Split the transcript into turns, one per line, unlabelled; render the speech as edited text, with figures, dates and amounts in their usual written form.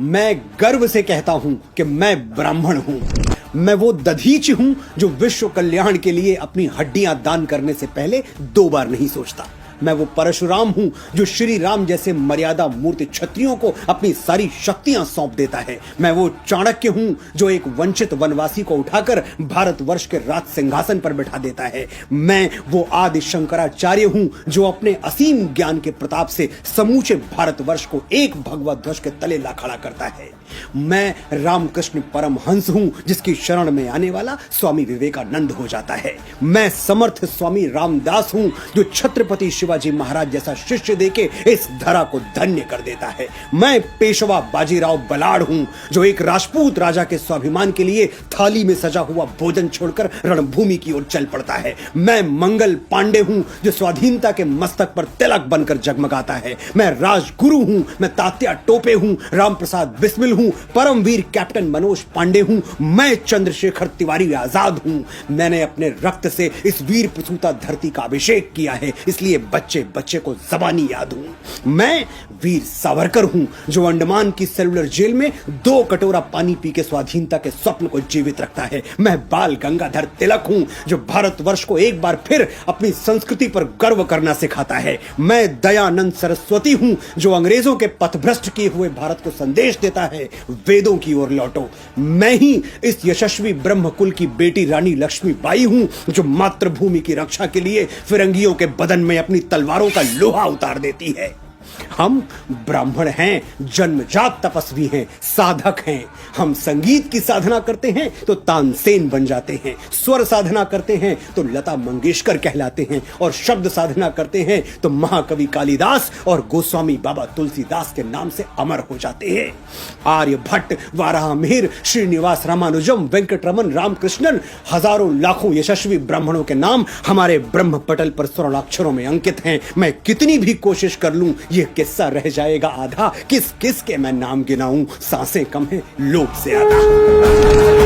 मैं गर्व से कहता हूं कि मैं ब्राह्मण हूं। मैं वो दधीच हूं जो विश्व कल्याण के लिए अपनी हड्डियां दान करने से पहले 2 बार नहीं सोचता। मैं वो परशुराम हूं जो श्री राम जैसे मर्यादा मूर्ति क्षत्रियों को अपनी सारी शक्तियां सौंप देता है। मैं वो चाणक्य हूं जो एक वंचित वनवासी को उठाकर भारतवर्ष के राज सिंहासन पर बैठा देता है। मैं वो आदि शंकराचार्य हूं जो अपने असीम ज्ञान के प्रताप से समूचे भारतवर्ष को एक भगवा ध्वज के तले ला खड़ा करता है। मैं रामकृष्ण परमहंस हूं जिसकी शरण में आने वाला स्वामी विवेकानंद हो जाता है। मैं समर्थ स्वामी रामदास हूं जो छत्रपति शिवाजी महाराज जैसा शिष्य देके इस धरा को धन्य कर देता है। मैं पेशवा बाजीराव बलाड़ हूं जो एक राजपूत राजा के स्वाभिमान के लिए थाली में सजा हुआ भोजन छोड़कर रणभूमि की ओर चल पड़ता है। मैं मंगल पांडे हूं जो स्वाधीनता के मस्तक पर तिलक बनकर जगमगाता है। मैं राजगुरु हूं, मैं तात्या टोपे हूं, राम प्रसाद बिस्मिल हूं, परमवीर कैप्टन मनोज पांडे हूं, मैं चंद्रशेखर तिवारी आजाद हूं। मैंने अपने रक्त से इस वीर प्रसूता धरती का अभिषेक किया है, इसलिए बच्चे बच्चे को जबानी याद हूं। मैं वीर सावरकर हूं जो अंडमान की सेलुलर जेल में 2 कटोरा पानी पी के स्वाधीनता के स्वप्न को जीवित रखता है। मैं बाल गंगाधर तिलक हूं जो भारतवर्ष को एक बार फिर अपनी संस्कृति पर गर्व करना सिखाता है। मैं दयानंद सरस्वती हूं जो अंग्रेजों के पथभ्रष्ट किए हुए भारत को संदेश देता है, वेदों की ओर लौटो। मैं ही इस यशस्वी ब्रह्मकुल की बेटी रानी लक्ष्मीबाई हूं जो मातृभूमि की रक्षा के लिए फिरंगियों के बदन में अपनी तलवारों का लोहा उतार देती है। हम ब्राह्मण हैं, जन्मजात तपस्वी हैं, साधक हैं। हम संगीत की साधना करते हैं तो तानसेन बन जाते हैं, स्वर साधना करते हैं तो लता मंगेशकर कहलाते हैं, और शब्द साधना करते हैं तो महाकवि कालिदास और गोस्वामी बाबा तुलसीदास के नाम से अमर हो जाते हैं। आर्यभट्ट, वाराहमिहिर, श्रीनिवास रामानुजम, वेंकटरमन, रामकृष्णन, हजारों लाखों यशस्वी ब्राह्मणों के नाम हमारे ब्रह्म पटल पर स्वर्णाक्षरों में अंकित हैं। मैं कितनी भी कोशिश कर लूं ये किस्सा रह जाएगा आधा। किस किस के मैं नाम गिनाऊं, सांसें कम है लोभ से आधा।